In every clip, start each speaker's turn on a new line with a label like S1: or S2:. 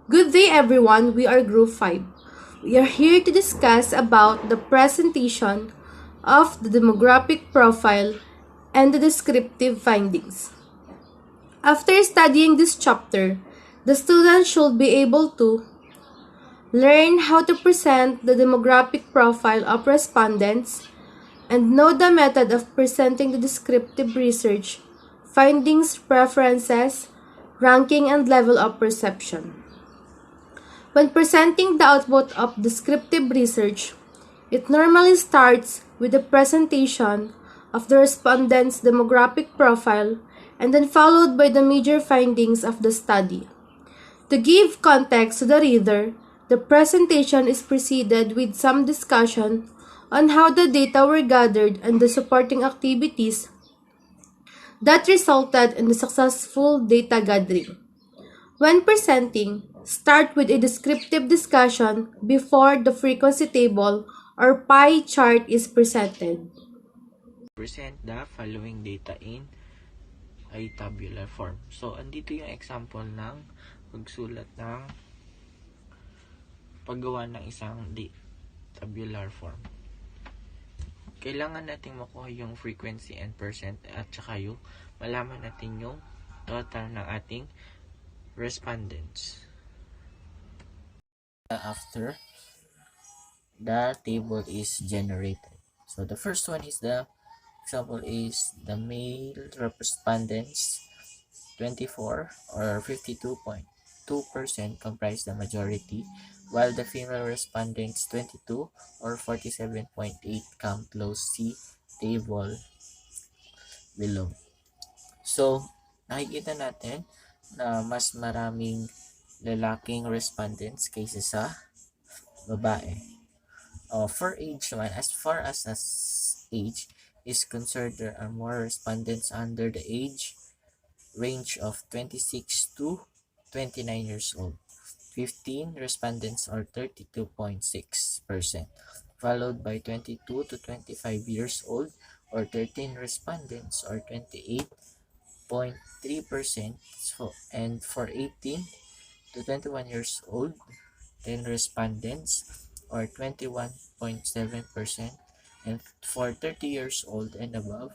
S1: Good day everyone, we are Group 5. We are here to discuss about the presentation of the demographic profile and the descriptive findings. After studying this chapter, the student should be able to learn how to present the demographic profile of respondents and know the method of presenting the descriptive research, findings, preferences, ranking, and level of perception. When presenting the output of descriptive research, it normally starts with the presentation of the respondent's demographic profile and then followed by the major findings of the study. To give context to the reader, the presentation is preceded with some discussion on how the data were gathered and the supporting activities that resulted in the successful data gathering. When presenting, start with a descriptive discussion before the frequency table or pie chart is presented.
S2: Present the following data in a tabular form. So, andito yung example ng pagsulat ng paggawa ng isang tabular form. Kailangan natin makuha yung frequency and percent at saka yung malaman natin yung total ng ating respondents. After the table is generated. So, the first one is the example is the male respondents 24 or 52.2% comprise the majority, while the female respondents 22 or 47.8 come close. See table below. So, nakikita natin na mas maraming lalaking respondents kaysa sa babae. For age naman, as far as age is concerned, there are more respondents under the age range of 26 to 29 years old. 15 respondents are 32.6%, followed by 22 to 25 years old or 13 respondents or 28.3%, and for 18 to 21 years old, 10 respondents or 21.7%, and for 30 years old and above,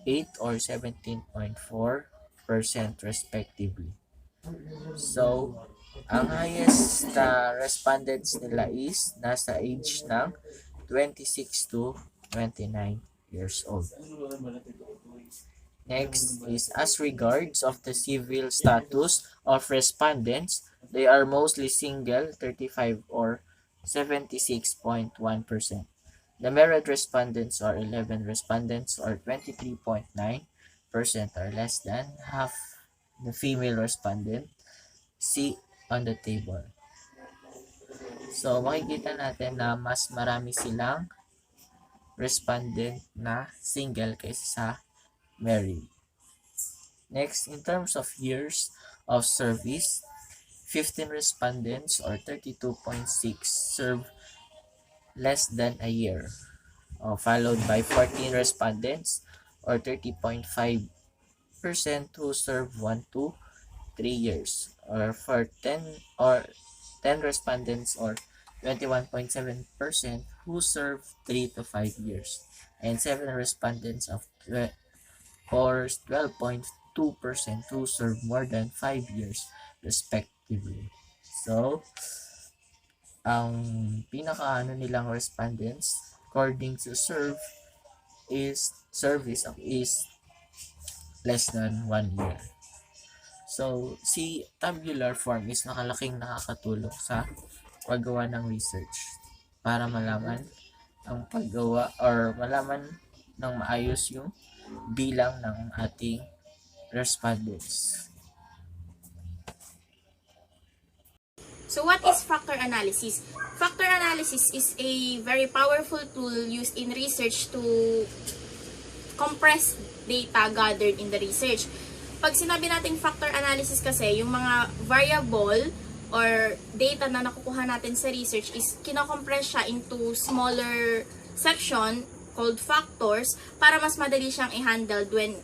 S2: 8 or 17.4% respectively. So, ang highest respondents nila is nasa age ng 26 to 29 years old. Next is as regards of the civil status of respondents, they are mostly single, 35 or 76.1%. The married respondents are 11 respondents or 23.9% or less than half the female respondent. See on the table. So, makikita natin na mas marami silang respondent na single kaysa sa married. Next, in terms of years of service, 15 respondents or 32.6 serve less than a year, followed by 14 respondents or 30.5% who serve 1 to 3 years, or for 10 respondents or 21.7% who serve 3 to 5 years, and 7 respondents or 12.2% who serve more than 5 years respectively. So, ang pinaka nilang respondents according to service is less than 1 year. So, si tabular form is nakakatulong sa paggawa ng research para malaman ang paggawa or malaman ng maayos yung bilang ng ating respondents.
S3: So what is factor analysis? Factor analysis is a very powerful tool used in research to compress data gathered in the research. Pag sinabi nating factor analysis kasi, yung mga variable or data na nakukuha natin sa research is kinocompress siya into smaller section called factors para mas madali siyang i-handle when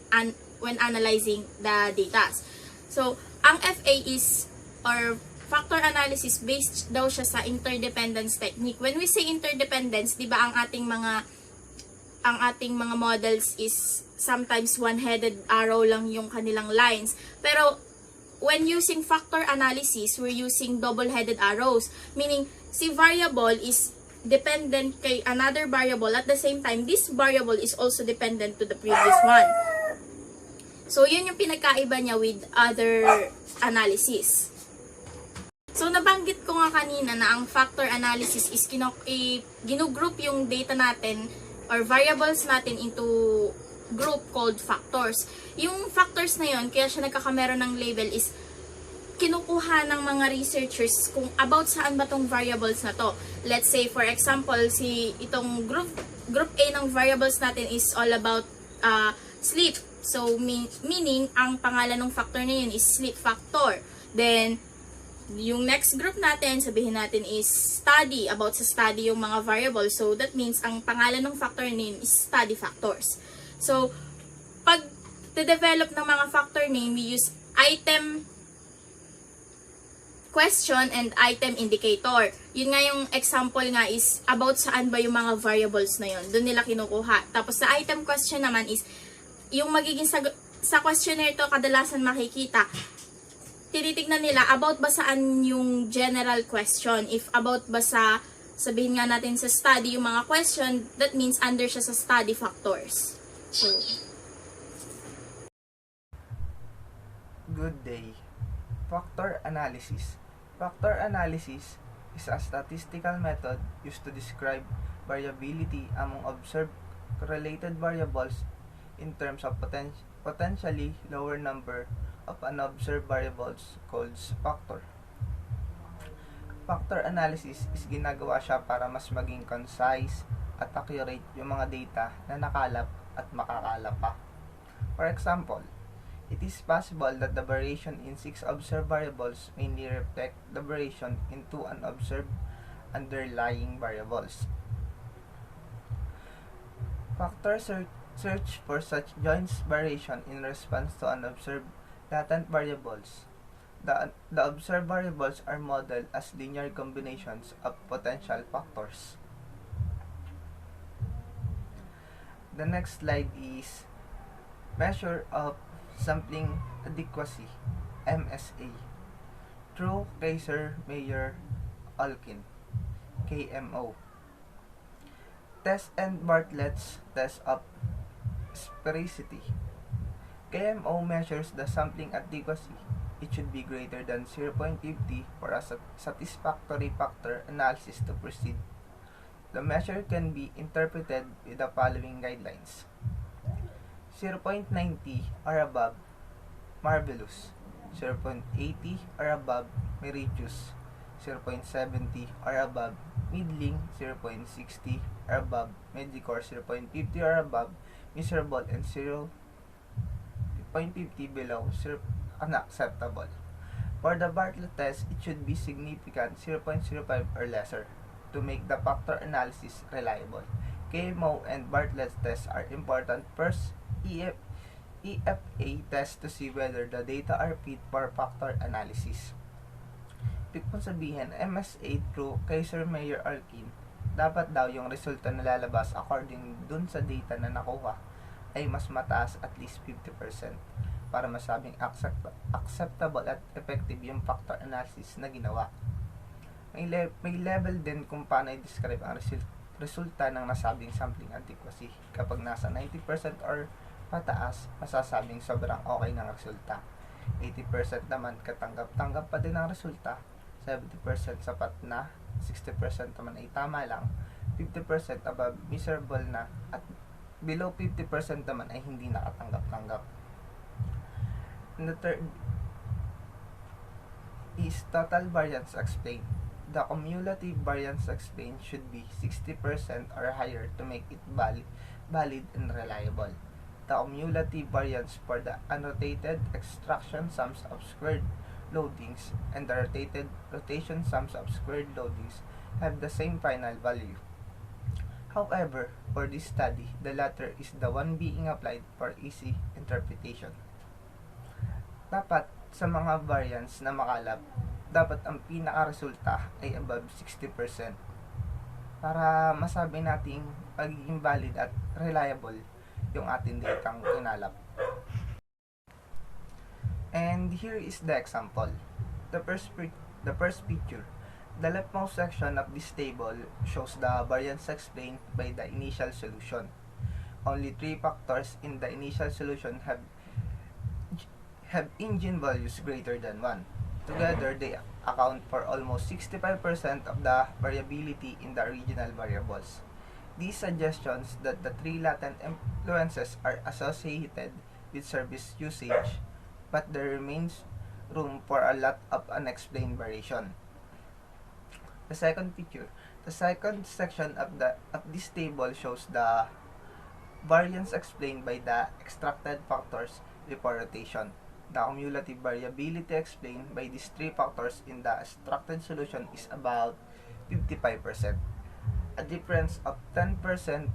S3: analyzing the data. So, ang FA is or factor analysis based daw siya sa interdependence technique. When we say interdependence, 'di ba ang ating mga models is sometimes one-headed arrow lang yung kanilang lines. Pero when using factor analysis, we're using double-headed arrows. Meaning, si variable is dependent kay another variable. At the same time, this variable is also dependent to the previous one. So, yun yung pinagkaiba niya with other analysis. So, nabanggit ko nga kanina na ang factor analysis is ginugroup yung data natin or variables natin into group called factors. Yung factors na yun, kaya siya nagkakameron ng label is kinukuha ng mga researchers kung about saan ba tong variables na to. Let's say, for example, itong group A ng variables natin is all about sleep. So, meaning, ang pangalan ng factor na yun is sleep factor. Then, yung next group natin, sabihin natin is study, about sa study yung mga variables. So, that means, ang pangalan ng factor name is study factors. So, pag develop ng mga factor name, we use item question and item indicator. Yun nga yung example nga is about saan ba yung mga variables na yun. Doon nila kinukuha. Tapos, sa item question naman is, yung magiging sa questionnaire to, kadalasan makikita, tinitignan nila about ba saan yung general question. If about ba sa, sabihin nga natin sa study yung mga question, that means under siya sa study factors. So,
S4: good day. Factor analysis. Factor analysis is a statistical method used to describe variability among observed correlated variables in terms of potentially lower number of unobserved variables called factor. Factor analysis is ginagawa siya para mas maging concise at accurate yung mga data na nakalap at makakalap pa. For example, it is possible that the variation in 6 observed variables mainly reflect the variation in 2 unobserved underlying variables. Factor search for such joint variation in response to unobserved latent variables. The observed variables are modeled as linear combinations of potential factors. The next slide is measure of sampling adequacy, MSA, through Kaiser-Meyer-Alkin, KMO. Test and Bartlett's test of sphericity. KMO measures the sampling adequacy. It should be greater than 0.50 for a satisfactory factor analysis to proceed. The measure can be interpreted with the following guidelines. 0.90 or above, marvelous. 0.80 or above, meritorious. 0.70 or above, middling. 0.60 or above, mediocre. 0.50 or above, miserable, and 0.50 below, unacceptable. For the Bartlett test, it should be significant 0.05 or lesser to make the factor analysis reliable. KMO and Bartlett tests are important. First, EFA test to see whether the data are fit for factor analysis. Ibig pong sabihin, MSA through Kaiser-Meyer-Alkin, dapat daw yung resulta na lalabas according dun sa data na nakuha ay mas mataas at least 50% para masabing acceptable at effective yung factor analysis na ginawa. May level din kung paano i-describe ang resulta ng nasabing sampling adequacy. Kapag nasa 90% or pataas, masasabing sobrang okay ng resulta. 80% naman katanggap-tanggap pa din ang resulta. 70% sapat na, 60% naman ay tama lang, 50% above miserable na, at below 50% naman ay hindi nakatanggap-tanggap. And the third is total variance explained. The cumulative variance explained should be 60% or higher to make it valid and reliable. The cumulative variance for the annotated extraction sums of squared loadings and the rotation sums of squared loadings have the same final value. However, for this study, the latter is the one being applied for easy interpretation. Dapat sa mga variance na makalap, dapat ang pinaka-resulta ay above 60% para masabi nating magiging valid at reliable yung ating datang kinalap. And here is the example. The first picture. The leftmost section of this table shows the variance explained by the initial solution. Only 3 factors in the initial solution have engine values greater than 1. Together, they account for almost 65% of the variability in the original variables. These suggestions that the 3 latent influences are associated with service usage, but there remains room for a lot of unexplained variation. The second picture. The second section of this table shows the variance explained by the extracted factors before rotation. The cumulative variability explained by these 3 factors in the extracted solution is about 55%. A difference of 10%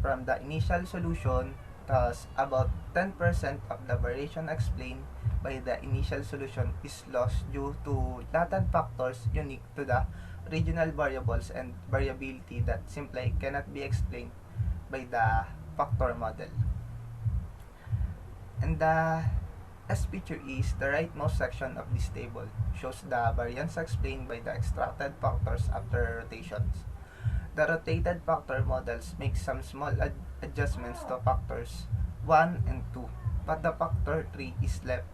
S4: from the initial solution, thus about 10% of the variation explained by the initial solution is lost due to latent factors unique to the original variables and variability that simply cannot be explained by the factor model. And the S picture is the rightmost section of this table, shows the variance explained by the extracted factors after rotations. The rotated factor models make some small adjustments to factors 1 and 2, but the factor 3 is left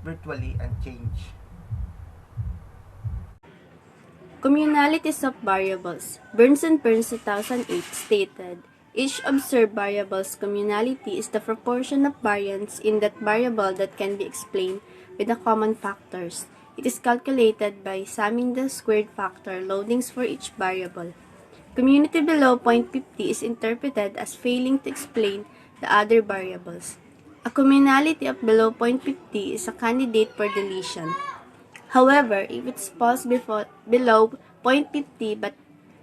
S4: virtually unchanged.
S5: Communalities of variables. Burns and Burns 2008 stated, each observed variable's communality is the proportion of variance in that variable that can be explained with the common factors. It is calculated by summing the squared factor loadings for each variable. Community below 0.50 is interpreted as failing to explain the other variables. A communality of below 0.50 is a candidate for deletion. However, if it falls below 0.50 but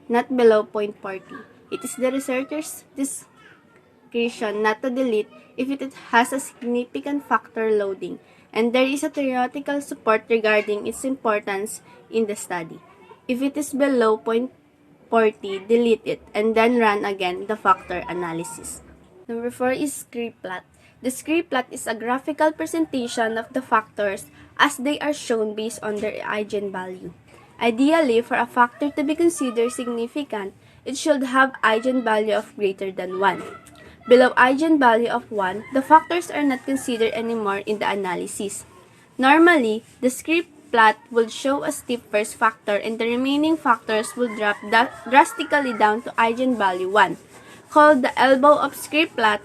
S5: not below 0.40, it is the researcher's discretion not to delete if it has a significant factor loading, and there is a theoretical support regarding its importance in the study. If it is below 0.40, delete it, and then run again the factor analysis. Number 4 is scree plot. The scree plot is a graphical presentation of the factors as they are shown based on their eigenvalue. Ideally, for a factor to be considered significant, it should have eigenvalue of greater than 1. Below eigenvalue of 1, the factors are not considered anymore in the analysis. Normally, the scree plot will show a steep first factor and the remaining factors will drop drastically down to eigenvalue 1, called the elbow of scree plot,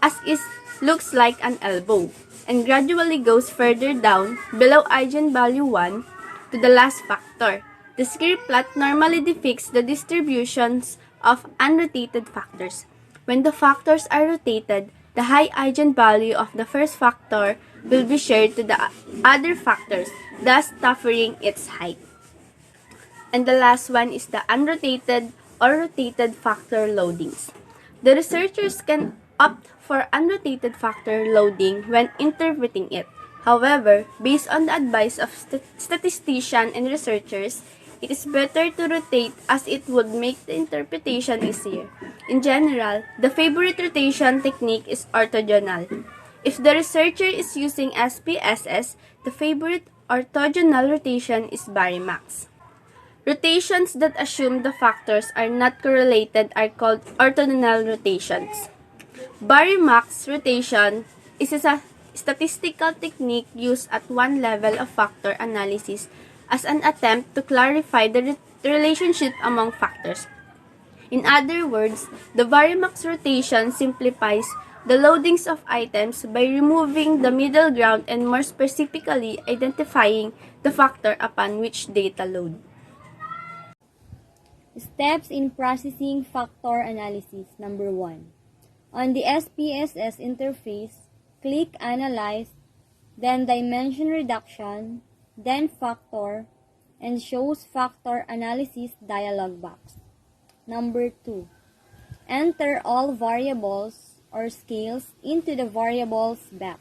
S5: as it looks like an elbow, and gradually goes further down below eigenvalue 1 to the last factor. The scree plot normally depicts the distributions of unrotated factors. When the factors are rotated, the high eigenvalue of the first factor will be shared to the other factors, thus tapering its height. And the last one is the unrotated or rotated factor loadings. The researchers can opt for unrotated factor loading when interpreting it. However, based on the advice of statisticians and researchers, it is better to rotate as it would make the interpretation easier. In general, the favorite rotation technique is orthogonal. If the researcher is using SPSS, the favorite orthogonal rotation is Barry-Max. Rotations that assume the factors are not correlated are called orthogonal rotations. Barry-Max rotation is a statistical technique used at one level of factor analysis as an attempt to clarify the relationship among factors. In other words, the Barry-Max rotation simplifies the loadings of items by removing the middle ground and more specifically identifying the factor upon which data load.
S6: Steps in processing factor analysis. Number 1. On the SPSS interface, click Analyze, then Dimension Reduction, then Factor, and shows Factor Analysis dialog box. Number 2. Enter all variables or scales into the variables box.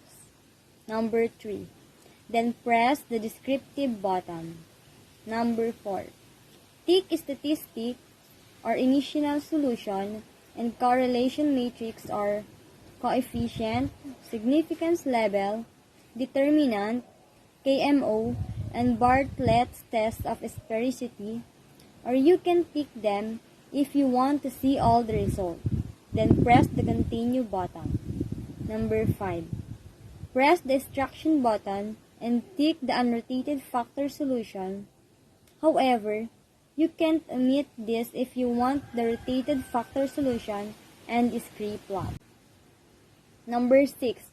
S6: Number 3. Then press the descriptive button. Number 4. Take statistic or initial solution and correlation matrix or coefficient, significance level, determinant, KMO, and Bartlett's test of sphericity, or you can pick them if you want to see all the results. Then press the continue button. Number 5. Press the extraction button and tick the unrotated factor solution. However, you can't omit this if you want the rotated factor solution and scree plot. Number 6.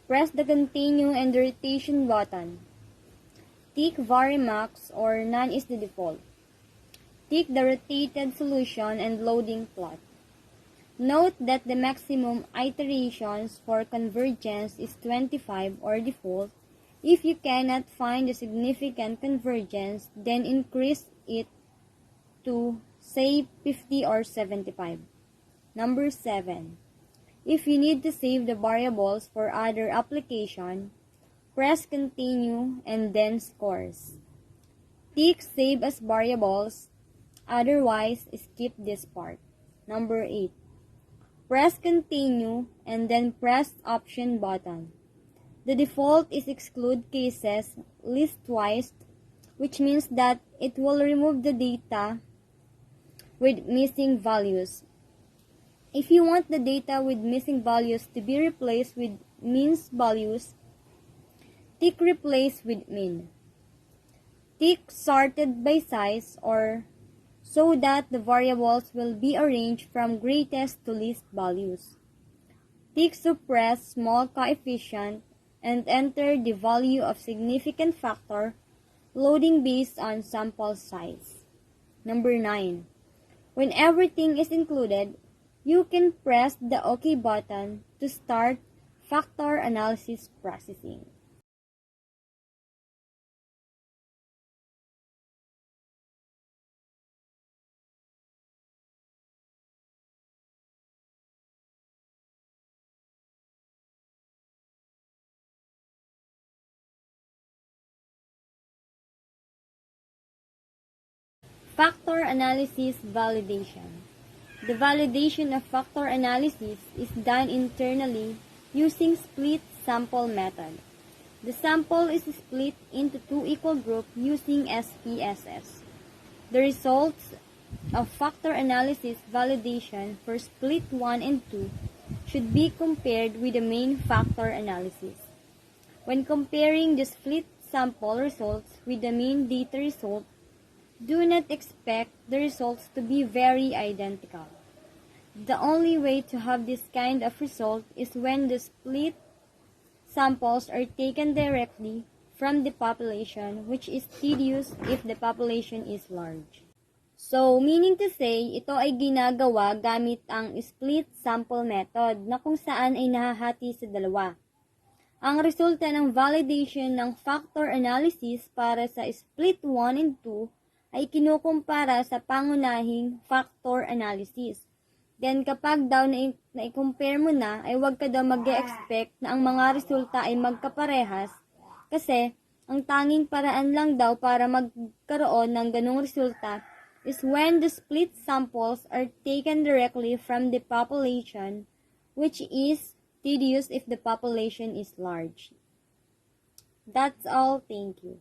S6: Press the continue and the rotation button. Tick Varimax or none is the default. Tick the rotated solution and loading plot. Note that the maximum iterations for convergence is 25 or default. If you cannot find a significant convergence, then increase it to, say, 50 or 75. Number 7. If you need to save the variables for other application, press continue and then scores. Tick save as variables, otherwise skip this part. Number 8. Press continue and then press option button. The default is exclude cases list-wise, which means that it will remove the data with missing values. If you want the data with missing values to be replaced with means values, tick replace with min. Tick sorted by size or so that the variables will be arranged from greatest to least values. Tick suppress small coefficient and enter the value of significant factor, loading based on sample size. Number 9. When everything is included, you can press the OK button to start factor analysis processing. Factor analysis validation. The validation of factor analysis is done internally using split sample method. The sample is split into two equal groups using SPSS. The results of factor analysis validation for split 1 and 2 should be compared with the main factor analysis. When comparing the split sample results with the main data result, do not expect the results to be very identical. The only way to have this kind of result is when the split samples are taken directly from the population, which is tedious if the population is large. So, meaning to say, ito ay ginagawa gamit ang split sample method na kung saan ay nahahati sa dalawa. Ang resulta ng validation ng factor analysis para sa split 1 and 2 ay kinukumpara sa pangunahing factor analysis. Then kapag daw na-compare mo na, ay huwag ka daw mag-expect na ang mga resulta ay magkaparehas kasi ang tanging paraan lang daw para magkaroon ng ganung resulta is when the split samples are taken directly from the population, which is tedious if the population is large. That's all. Thank you.